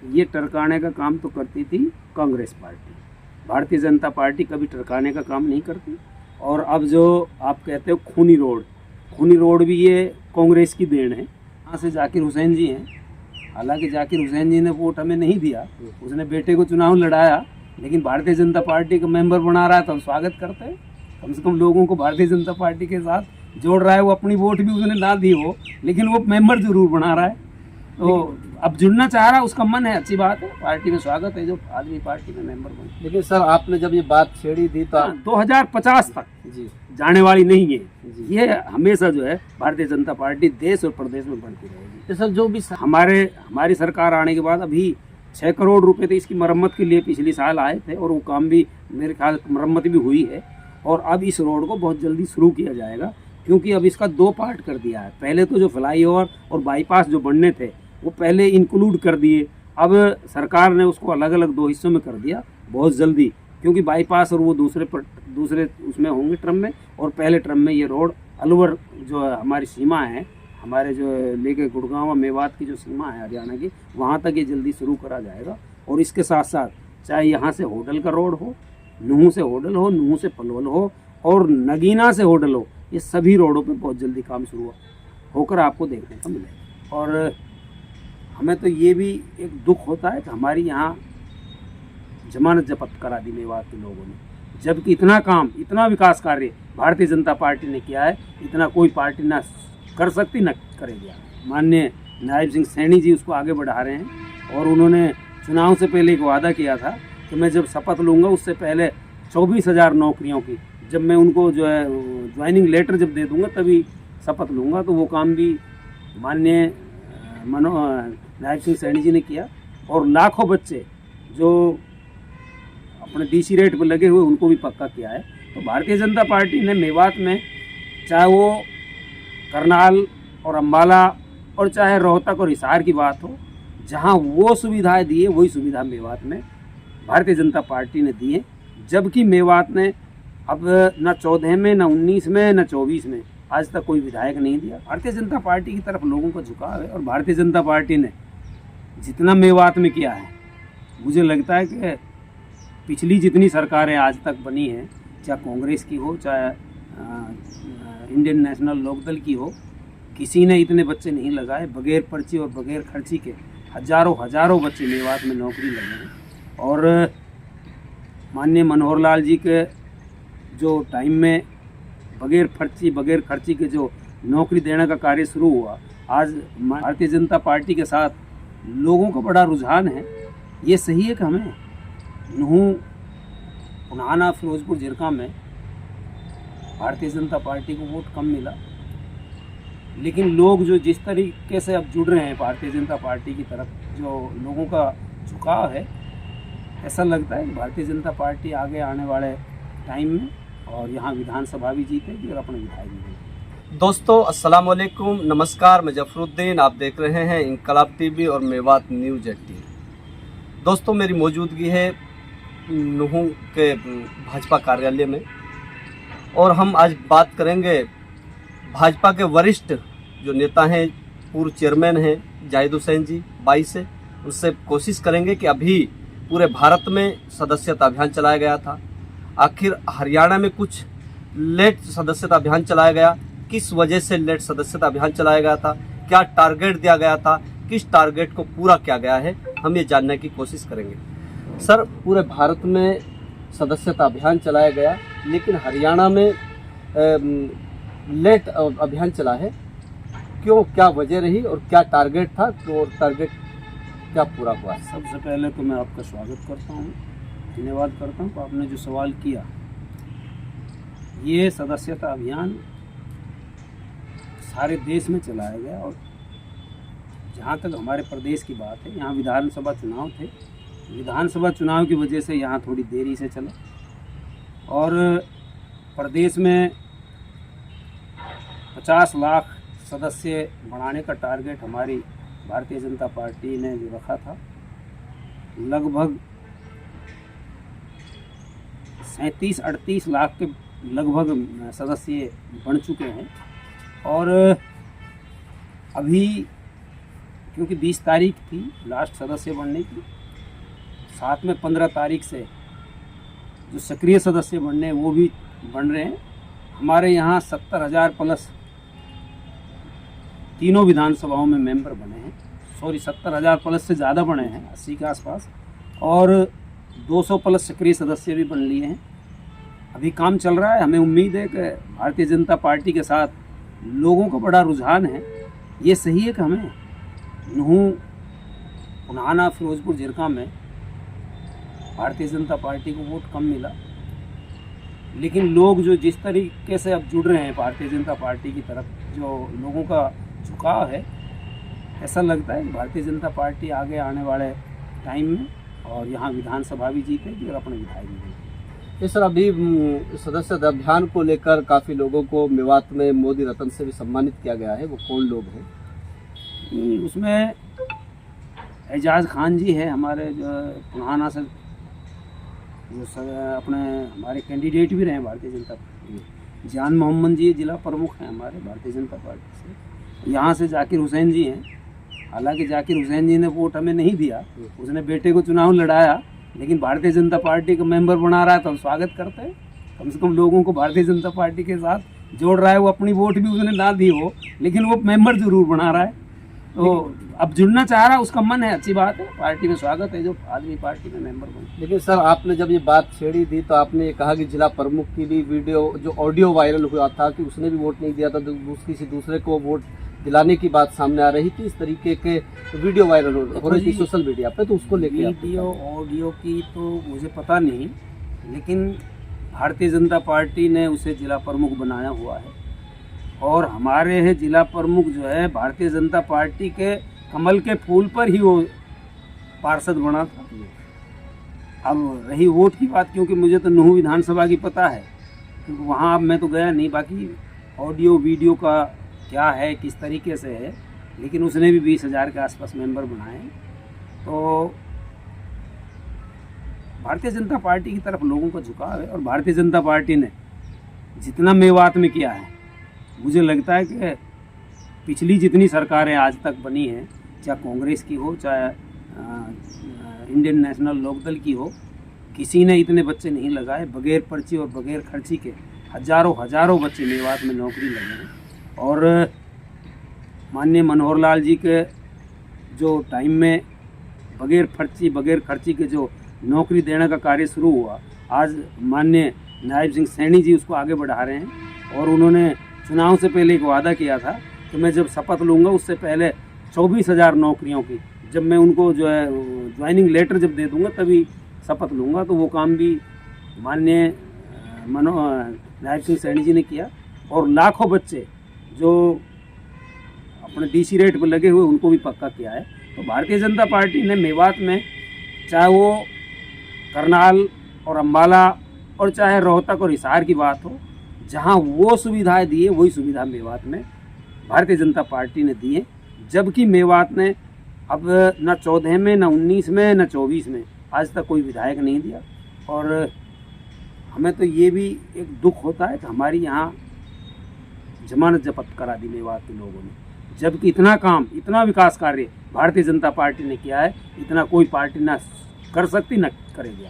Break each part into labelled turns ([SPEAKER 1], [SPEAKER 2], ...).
[SPEAKER 1] ये टरकाने का काम तो करती थी कांग्रेस पार्टी। भारतीय जनता पार्टी कभी टरकाने का काम नहीं करती। और अब जो आप कहते हो खूनी रोड भी ये कांग्रेस की देन है। यहाँ से जाकिर हुसैन जी हैं, हालांकि जाकिर हुसैन जी ने वोट हमें नहीं दिया, उसने बेटे को चुनाव लड़ाया, लेकिन भारतीय जनता पार्टी का मेंबर बना रहा है तो हम स्वागत करते हैं। कम से कम लोगों को भारतीय जनता पार्टी के साथ जोड़ रहा है। वो अपनी वोट भी उसने ना दी हो, लेकिन वो मेंबर जरूर बना रहा है। तो अब जुड़ना चाह रहा है, उसका मन है, अच्छी बात है, पार्टी में स्वागत है जो आदमी पार्टी में मेंबर बने।
[SPEAKER 2] लेकिन सर आपने जब ये बात छेड़ी थी तो
[SPEAKER 1] 2050 तक
[SPEAKER 2] जी
[SPEAKER 1] जाने वाली नहीं है। ये हमेशा जो है भारतीय जनता पार्टी देश और प्रदेश में बढ़ती रहेगी।
[SPEAKER 2] तो सर जो भी
[SPEAKER 1] हमारी सरकार आने के बाद अभी 6 करोड़ रुपए थे इसकी मरम्मत के लिए, पिछली साल आए थे, और वो काम भी मेरे ख्याल मरम्मत भी हुई है। और अब इस रोड को बहुत जल्दी शुरू किया जाएगा, क्योंकि अब इसका 2 पार्ट कर दिया है। पहले तो जो फ्लाईओवर और बाईपास जो बनने थे वो पहले इंक्लूड कर दिए, अब सरकार ने उसको अलग अलग 2 हिस्सों में कर दिया बहुत जल्दी, क्योंकि बाईपास और वो दूसरे उसमें होंगे ट्रम में, और पहले ट्रम में ये रोड अलवर जो हमारी सीमा है, हमारे जो लेके गुड़गांव मेवात की जो सीमा है हरियाणा की, वहाँ तक ये जल्दी शुरू करा जाएगा। और इसके साथ साथ चाहे यहाँ से होडल का रोड हो, नूंह से होडल हो, नूंह से पलवल हो, और नगीना से होडल हो, ये सभी रोडों पे बहुत जल्दी काम शुरू होकर आपको देखने को मिलेगा। और हमें तो ये भी एक दुख होता है कि हमारी यहाँ जमानत जब्त करा दी मेवात के लोगों ने, जबकि इतना काम, इतना विकास कार्य भारतीय जनता पार्टी ने किया है, इतना कोई पार्टी ना कर सकती ना करेगी। माननीय नायब सिंह सैनी जी उसको आगे बढ़ा रहे हैं, और उन्होंने चुनाव से पहले एक वादा किया था कि मैं जब शपथ लूँगा उससे पहले 24,000 नौकरियों की, जब मैं उनको जो है ज्वाइनिंग लेटर जब दे दूँगा तभी शपथ लूँगा। तो वो काम भी माननीय नायब सिंह सैनी जी ने किया, और लाखों बच्चे जो अपने डीसी रेट पर लगे हुए उनको भी पक्का किया है। तो भारतीय जनता पार्टी ने मेवात में, चाहे वो करनाल और अम्बाला और चाहे रोहतक और हिसार की बात हो, जहां वो सुविधाएं दी है वही सुविधा मेवात में भारतीय जनता पार्टी ने दी है। जबकि मेवात ने अब न 14 में, न 19 में, न 24 में आज तक कोई विधायक नहीं दिया। भारतीय जनता पार्टी की तरफ लोगों का झुकाव है, और भारतीय जनता पार्टी ने जितना मेवात में किया है, मुझे लगता है कि पिछली जितनी सरकारें आज तक बनी हैं, चाहे कांग्रेस की हो, चाहे इंडियन नेशनल लोकदल की हो, किसी ने इतने बच्चे नहीं लगाए। बगैर पर्ची और बगैर खर्ची के हजारों बच्चे मेवात में नौकरी लगे हैं। और माननीय मनोहर लाल जी के जो टाइम में बगैर खर्ची के जो नौकरी देने का कार्य शुरू हुआ, आज भारतीय जनता पार्टी के साथ लोगों का बड़ा रुझान है। ये सही है कि हमें नूंह, पुनाना, फिरोजपुर, झिरका में भारतीय जनता पार्टी को वोट कम मिला, लेकिन लोग जो जिस तरीके से अब जुड़ रहे हैं भारतीय जनता पार्टी की तरफ, जो लोगों का झुकाव है, ऐसा लगता है कि भारतीय जनता पार्टी आगे आने वाले टाइम में और यहाँ विधानसभा भी जीतेगी और अपने विधायक भी जीतेगी।
[SPEAKER 2] दोस्तों अस्सलाम वालेकुम, नमस्कार, मैं जफरुद्दीन, आप देख रहे हैं इनकलाब टीवी और मेवात न्यूज 18। दोस्तों मेरी मौजूदगी है नूंह के भाजपा कार्यालय में, और हम आज बात करेंगे भाजपा के वरिष्ठ जो नेता हैं, पूर्व चेयरमैन हैं जाहिद हुसैन जी 22 से, उससे कोशिश करेंगे कि अभी पूरे भारत में सदस्यता अभियान चलाया गया था, आखिर हरियाणा में कुछ लेट सदस्यता अभियान चलाया गया, किस वजह से लेट सदस्यता अभियान चलाया गया था, क्या टारगेट दिया गया था, किस टारगेट को पूरा किया गया है, हम ये जानने की कोशिश करेंगे। सर पूरे भारत में सदस्यता अभियान चलाया गया, लेकिन हरियाणा में लेट अभियान चला है, क्यों, क्या वजह रही और क्या टारगेट था, तो टारगेट क्या पूरा हुआ?
[SPEAKER 1] सबसे पहले तो मैं आपका स्वागत करता हूँ, धन्यवाद करता हूँ। आपने जो सवाल किया, ये सदस्यता अभियान सारे देश में चलाया गया, और जहाँ तक हमारे प्रदेश की बात है, यहाँ विधानसभा चुनाव थे, विधानसभा चुनाव की वजह से यहाँ थोड़ी देरी से चला, और प्रदेश में 50 लाख सदस्य बढ़ाने का टारगेट हमारी भारतीय जनता पार्टी ने जो रखा था, लगभग 37-38 लाख के लगभग सदस्य बन चुके हैं। और अभी क्योंकि 20 तारीख थी लास्ट सदस्य बनने की, साथ में 15 तारीख से जो सक्रिय सदस्य बनने हैं वो भी बन रहे हैं। हमारे यहाँ 70,000 प्लस तीनों विधानसभाओं में मेंबर बने हैं, 70,000 प्लस से ज़्यादा बने हैं, 80 के आसपास, और 200 प्लस सक्रिय सदस्य भी बन लिए हैं। अभी काम चल रहा है। हमें उम्मीद है कि भारतीय जनता पार्टी के साथ लोगों का बड़ा रुझान है। ये सही है कि हमें नूह, पुनाना, फिरोजपुर, झिरका में भारतीय जनता पार्टी को वोट कम मिला, लेकिन लोग जो जिस तरीके से अब जुड़ रहे हैं भारतीय जनता पार्टी की तरफ, जो लोगों का झुकाव है, ऐसा लगता है कि भारतीय जनता पार्टी आगे आने वाले टाइम में और यहाँ विधानसभा भी जीतेगी और अपने विधायक भी जीतेगी।
[SPEAKER 2] ये सर, अभी सदस्यता अभियान को लेकर काफ़ी लोगों को मेवात में मोदी रत्न से भी सम्मानित किया गया है, वो कौन लोग हैं?
[SPEAKER 1] उसमें एजाज खान जी है, हमारे जो पुराना से जो अपने हमारे कैंडिडेट भी रहे हैं भारतीय जनता पार्टी। जान मोहम्मद जी जिला प्रमुख हैं हमारे भारतीय जनता पार्टी से। यहाँ से जाकिर हुसैन जी हैं, हालांकि जाकिर हुसैन जी ने वोट हमें नहीं दिया, उसने बेटे को चुनाव लड़ाया, लेकिन भारतीय जनता पार्टी का मेंबर बना रहा है तो हम स्वागत करते हैं। कम से कम लोगों को भारतीय जनता पार्टी के साथ जोड़ रहा है। वो अपनी वोट भी उसने ना दी हो, लेकिन वो मेंबर जरूर बना रहा है। तो अब जुड़ना चाह रहा है, उसका मन है, अच्छी बात है, पार्टी में स्वागत है जो आदमी पार्टी में मेंबर बने।
[SPEAKER 2] लेकिन सर, आपने जब ये बात छेड़ी थी तो आपने ये कहा कि जिला प्रमुख की भी वीडियो, जो ऑडियो वायरल हुआ था कि उसने भी वोट नहीं दिया था, तो किसी दूसरे को वोट दिलाने की बात सामने आ रही थी। इस तरीके के वीडियो वायरल हो रही थी सोशल मीडिया पे, तो उसको लेके
[SPEAKER 1] वीडियो ऑडियो की तो मुझे पता नहीं, लेकिन भारतीय जनता पार्टी ने उसे जिला प्रमुख बनाया हुआ है और हमारे है जिला प्रमुख जो है भारतीय जनता पार्टी के कमल के फूल पर ही वो पार्षद बना था। अब रही वोट की बात, क्योंकि मुझे तो नूह विधानसभा की पता है, क्योंकि वहाँ अब मैं तो गया नहीं, बाकी ऑडियो वीडियो का क्या है, किस तरीके से है, लेकिन उसने भी 20,000 के आसपास मेंबर बनाए। तो भारतीय जनता पार्टी की तरफ लोगों का झुकाव है और भारतीय जनता पार्टी ने जितना मेवात में किया है, मुझे लगता है कि पिछली जितनी सरकारें आज तक बनी हैं, चाहे कांग्रेस की हो, चाहे इंडियन नेशनल लोकदल की हो, किसी ने इतने बच्चे नहीं लगाए। बगैर पर्ची और बगैर खर्ची के हजारों बच्चे मेवात में नौकरी लगे हैं। और माननीय मनोहर लाल जी के जो टाइम में बगैर खर्ची के जो नौकरी देने का कार्य शुरू हुआ, आज माननीय नायब सिंह सैनी जी उसको आगे बढ़ा रहे हैं। और उन्होंने चुनाव से पहले एक वादा किया था कि मैं जब शपथ लूँगा उससे पहले 24,000 नौकरियों की, जब मैं उनको जो है ज्वाइनिंग लेटर जब दे दूँगा तभी शपथ लूँगा। तो वो काम भी माननीय नायब सिंह सैनी जी ने किया और लाखों बच्चे जो अपने डीसी रेट पर लगे हुए उनको भी पक्का किया है। तो भारतीय जनता पार्टी ने मेवात में, चाहे वो करनाल और अम्बाला और चाहे रोहतक और हिसार की बात हो, जहां वो सुविधाएं दी है वही सुविधा मेवात में भारतीय जनता पार्टी ने दी है। जबकि मेवात ने अब न 14 में, न 19 में, न 24 में आज तक कोई विधायक नहीं दिया। और हमें तो ये भी एक दुख होता है कि हमारी यहाँ जमानत जब्त करा दी मेवात के लोगों ने, जबकि इतना काम, इतना विकास कार्य भारतीय जनता पार्टी ने किया है, इतना कोई पार्टी ना कर सकती न करेगी।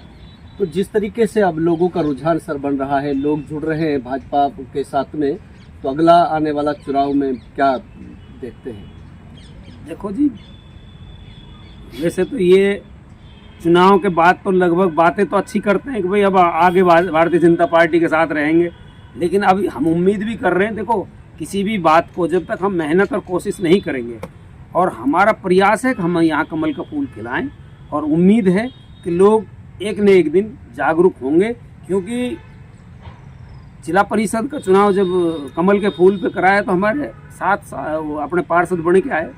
[SPEAKER 2] तो जिस तरीके से अब लोगों का रुझान सर बन रहा है, लोग जुड़ रहे हैं भाजपा के साथ में, तो अगला आने वाला चुनाव में क्या देखते हैं?
[SPEAKER 1] देखो जी, वैसे तो ये चुनाव के बाद तो लगभग बातें तो अच्छी करते हैं कि भाई अब आगे भारतीय जनता पार्टी के साथ रहेंगे, लेकिन अब हम उम्मीद भी कर रहे हैं। देखो, किसी भी बात को जब तक हम मेहनत और कोशिश नहीं करेंगे, और हमारा प्रयास है कि हम यहाँ कमल का फूल खिलाएं, और उम्मीद है कि लोग एक न एक दिन जागरूक होंगे। क्योंकि जिला परिषद का चुनाव जब कमल के फूल पे कराया तो हमारे साथ अपने पार्षद बन के आए।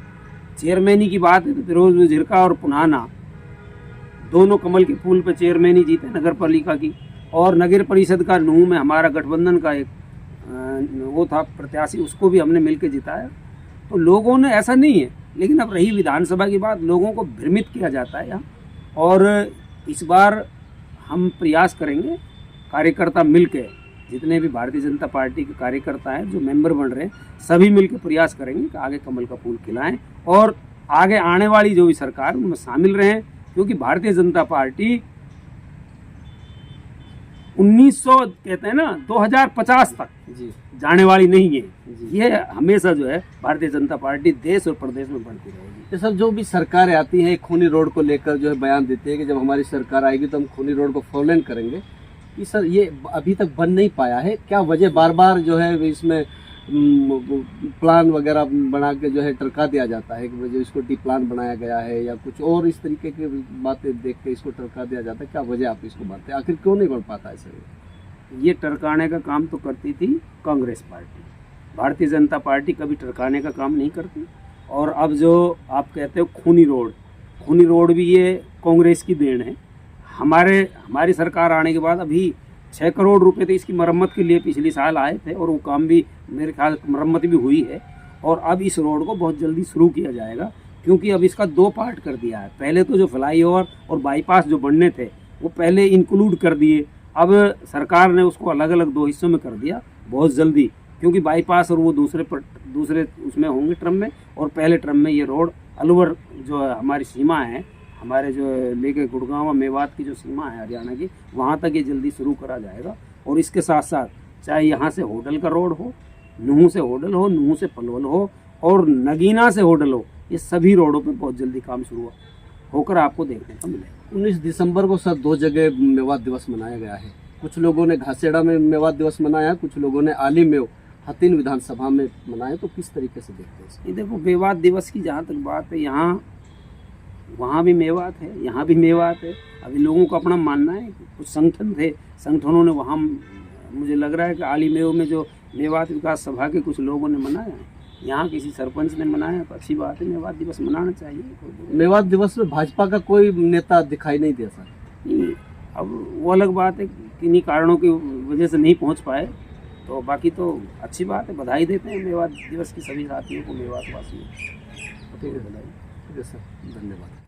[SPEAKER 1] चेयरमैनी की बात है तो फिरोजपुर, झिरका और पुनाना दोनों कमल के फूल पे चेयरमैनी जीते नगर पालिका की। और नगर परिषद का नूह में हमारा गठबंधन का एक वो था प्रत्याशी, उसको भी हमने मिलकर जिताया। तो लोगों ने, ऐसा नहीं है, लेकिन अब रही विधानसभा की बात, लोगों को भ्रमित किया जाता है यहाँ। और इस बार हम प्रयास करेंगे, कार्यकर्ता मिलकर, जितने भी भारतीय जनता पार्टी के कार्यकर्ता हैं जो मेंबर बन रहे हैं, सभी मिलकर प्रयास करेंगे कि आगे कमल का फूल खिलाएं और आगे आने वाली जो भी सरकार उनमें शामिल रहें, क्योंकि भारतीय जनता पार्टी 1900 कहते हैं ना 2050 तक
[SPEAKER 2] जी
[SPEAKER 1] जाने वाली नहीं है।
[SPEAKER 2] जी।
[SPEAKER 1] ये हमेशा जो है भारतीय जनता पार्टी देश और प्रदेश में बढ़ती रहेगी।
[SPEAKER 2] ये सब जो भी सरकारें आती हैं खूनी रोड को लेकर जो है बयान देती है कि जब हमारी सरकार आएगी तो हम खूनी रोड को 4 लेन करेंगे। ये सर ये अभी तक बन नहीं पाया है, क्या वजह? बार बार जो है इसमें प्लान वगैरह बना के जो है टरका दिया जाता है कि जो इसको डी प्लान बनाया गया है या कुछ और इस तरीके की बातें देख के इसको टरका दिया जाता है। क्या वजह आप इसको मानते हैं, आखिर क्यों नहीं बन पाता है सर?
[SPEAKER 1] ये टरकाने का काम तो करती थी कांग्रेस पार्टी, भारतीय जनता पार्टी कभी टरकाने का काम नहीं करती। और अब जो आप कहते हो खूनी रोड भी ये कांग्रेस की देन है। हमारी सरकार आने के बाद अभी 6 करोड़ रुपए तो इसकी मरम्मत के लिए पिछले साल आए थे, और वो काम भी मेरे ख्याल मरम्मत भी हुई है। और अब इस रोड को बहुत जल्दी शुरू किया जाएगा, क्योंकि अब इसका 2 पार्ट कर दिया है। पहले तो जो फ्लाईओवर और बाईपास जो बनने थे वो पहले इंक्लूड कर दिए, अब सरकार ने उसको अलग अलग 2 हिस्सों में कर दिया बहुत जल्दी, क्योंकि बाईपास और वो दूसरे उसमें होंगे ट्रम में, और पहले ट्रम में ये रोड अलवर जो है हमारी सीमा है, हमारे जो लेके गुड़गांव मेवात की जो सीमा है हरियाणा की, वहाँ तक ये जल्दी शुरू करा जाएगा। और इसके साथ साथ चाहे यहाँ से होडल का रोड हो, नूह से होडल हो, नूह से पलवल हो, और नगीना से होडल हो, ये सभी रोडों पे बहुत जल्दी काम शुरू होकर आपको देखने को मिलेगा।
[SPEAKER 2] 19 दिसंबर को सर 2 जगह मेवात दिवस मनाया गया है। कुछ लोगों ने घासेड़ा में मेवात दिवस मनाया, कुछ लोगों ने आली में हतीन विधानसभा में मनाया। तो किस तरीके से देखते हैं इसको?
[SPEAKER 1] ये देखो, मेवात दिवस की जहाँ तक बात है, वहाँ भी मेवात है, यहाँ भी मेवात है। अभी लोगों को अपना मानना है, कुछ संगठन थे, संगठनों ने वहाँ, मुझे लग रहा है कि आलीमेव में जो मेवात विकास सभा के कुछ लोगों ने मनाया है, यहाँ किसी सरपंच ने मनाया, तो अच्छी बात है, मेवात दिवस मनाना चाहिए।
[SPEAKER 2] मेवात दिवस में भाजपा का कोई नेता दिखाई नहीं दिया सर?
[SPEAKER 1] नहीं, अब वो अलग बात है, किन्हीं कारणों की वजह से नहीं पहुँच पाए, तो बाकी तो अच्छी बात है, बधाई देते हैं मेवात दिवस की सभी साथियों को, मेवात वासियों को।
[SPEAKER 2] ठीक है सर, धन्यवाद।